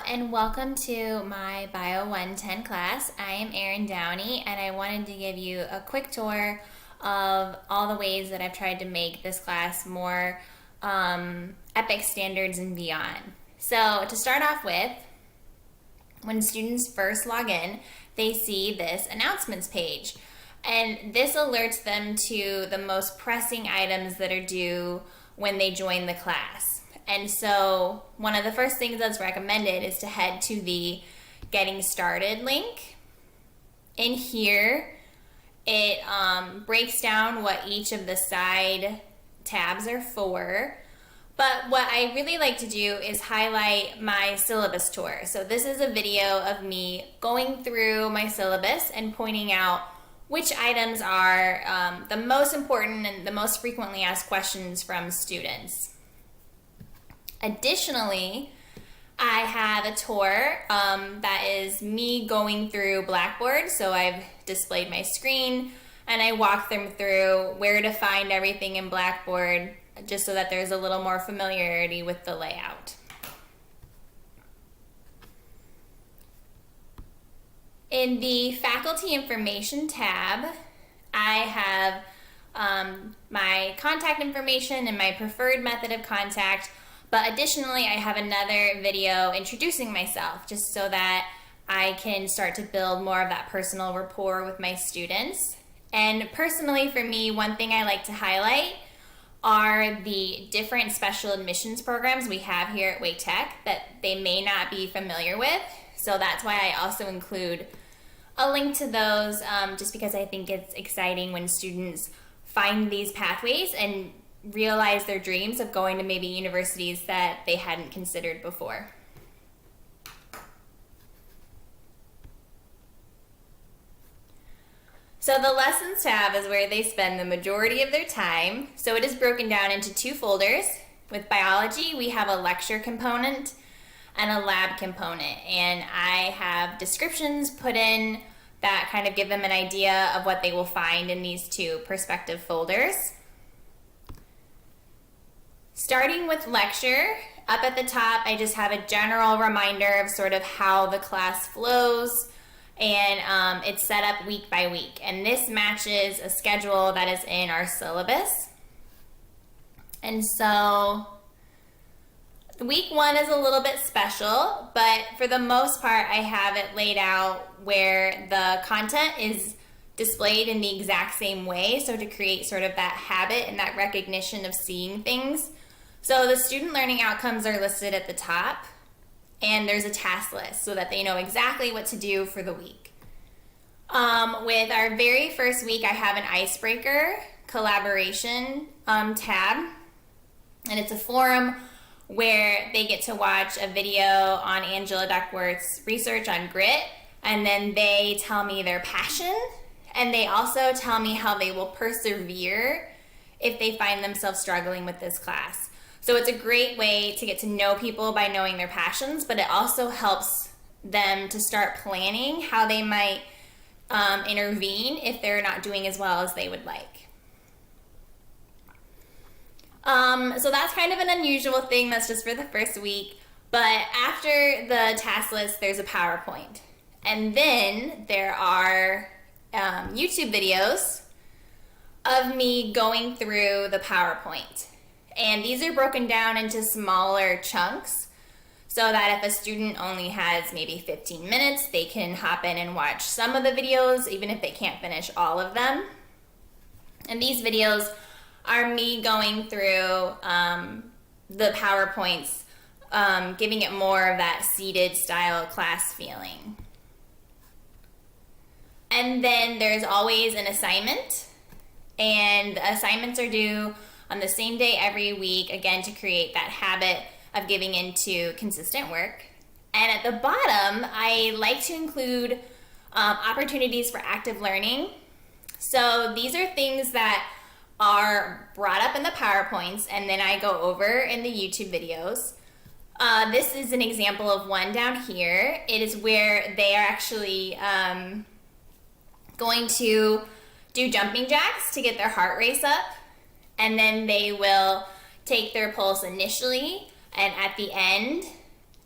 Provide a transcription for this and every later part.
and welcome to my Bio 110 class. I am Erin Doughney, and I wanted to give you a quick tour of all the ways that I've tried to make this class more EPIC standards and beyond. So to start off with, when students first log in, they see this announcements page. And this alerts them to the most pressing items that are due when they join the class. And so one of the first things that's recommended is to head to the Getting Started link. In here, it breaks down what each of the side tabs are for. But what I really like to do is highlight my syllabus tour. So this is a video of me going through my syllabus and pointing out which items are the most important and the most frequently asked questions from students. Additionally, I have a tour that is me going through Blackboard. So I've displayed my screen and I walk them through where to find everything in Blackboard, just so that there's a little more familiarity with the layout. In the Faculty Information tab, I have my contact information and my preferred method of contact, but additionally I have another video introducing myself just so that I can start to build more of that personal rapport with my students. And personally for me, one thing I like to highlight are the different special admissions programs we have here at Wake Tech that they may not be familiar with. So that's why I also include a link to those, just because I think it's exciting when students find these pathways and realize their dreams of going to maybe universities that they hadn't considered before. So the Lessons tab is where they spend the majority of their time. So it is broken down into two folders. With biology, we have a lecture component and a lab component. And I have descriptions put in that kind of give them an idea of what they will find in these two perspective folders. Starting with lecture, up at the top, I just have a general reminder of sort of how the class flows. And it's set up week by week, and this matches a schedule that is in our syllabus. And so week one is a little bit special, but for the most part I have it laid out where the content is displayed in the exact same way, so to create sort of that habit and that recognition of seeing things. So the student learning outcomes are listed at the top, and there's a task list so that they know exactly what to do for the week. With our very first week, I have an icebreaker collaboration tab, and it's a forum where they get to watch a video on Angela Duckworth's research on grit, and then they tell me their passion, and they also tell me how they will persevere if they find themselves struggling with this class. So it's a great way to get to know people by knowing their passions, but it also helps them to start planning how they might intervene if they're not doing as well as they would like. So that's kind of an unusual thing. That's just for the first week. But after the task list, there's a PowerPoint. And then there are YouTube videos of me going through the PowerPoint. And these are broken down into smaller chunks so that if a student only has maybe 15 minutes, they can hop in and watch some of the videos, even if they can't finish all of them. And these videos are me going through the PowerPoints, giving it more of that seated style class feeling. And then there's always an assignment, and the assignments are due on the same day every week, again, to create that habit of giving into consistent work. And at the bottom, I like to include opportunities for active learning. So these are things that are brought up in the PowerPoints, and then I go over in the YouTube videos. This is an example of one down here. It is where they are actually going to do jumping jacks to get their heart rate up. And then they will take their pulse initially, and at the end,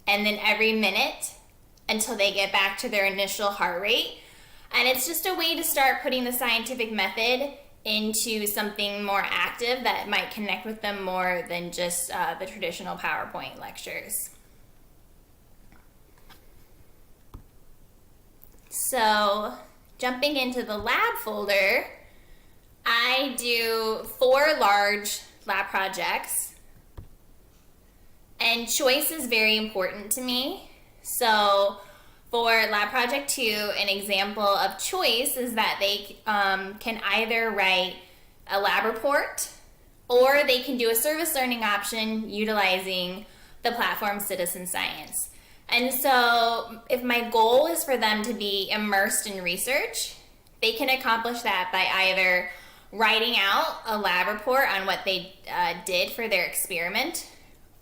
and then every minute until they get back to their initial heart rate. And it's just a way to start putting the scientific method into something more active that might connect with them more than just the traditional PowerPoint lectures. So jumping into the lab folder, I do 4 large lab projects, and choice is very important to me. So for lab project 2, an example of choice is that they can either write a lab report or they can do a service learning option utilizing the platform Citizen Science. And so if my goal is for them to be immersed in research, they can accomplish that by either writing out a lab report on what they did for their experiment,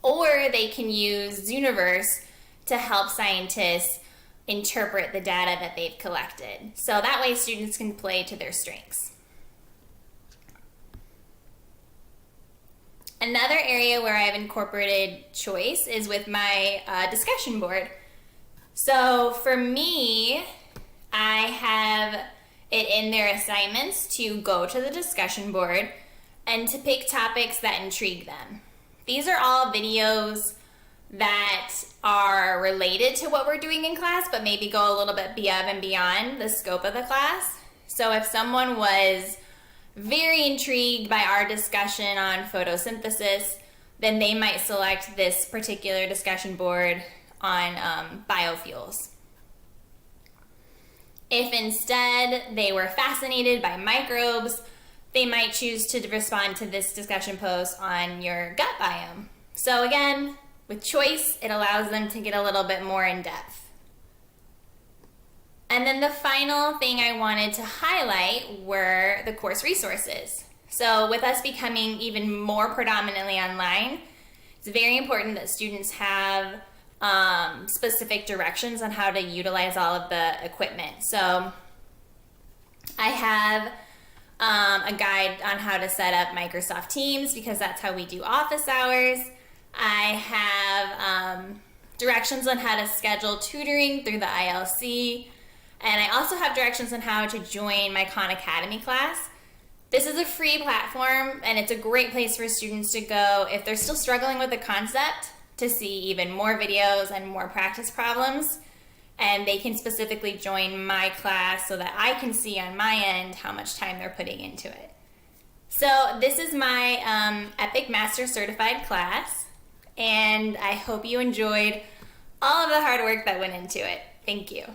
or they can use Zooniverse to help scientists interpret the data that they've collected. So that way students can play to their strengths. Another area where I've incorporated choice is with my discussion board. So for me, I have it in their assignments to go to the discussion board and to pick topics that intrigue them. These are all videos that are related to what we're doing in class, but maybe go a little bit above and beyond the scope of the class. So if someone was very intrigued by our discussion on photosynthesis, then they might select this particular discussion board on biofuels. If instead they were fascinated by microbes, they might choose to respond to this discussion post on your gut biome. So again, with choice, it allows them to get a little bit more in depth. And then the final thing I wanted to highlight were the course resources. So with us becoming even more predominantly online, it's very important that students have specific directions on how to utilize all of the equipment. So I have a guide on how to set up Microsoft Teams because that's how we do office hours. I have directions on how to schedule tutoring through the ILC, and I also have directions on how to join my Khan Academy class. This is a free platform, and it's a great place for students to go if they're still struggling with the concept, to see even more videos and more practice problems, and they can specifically join my class so that I can see on my end how much time they're putting into it. So this is my Epic Master Certified class, and I hope you enjoyed all of the hard work that went into it. Thank you.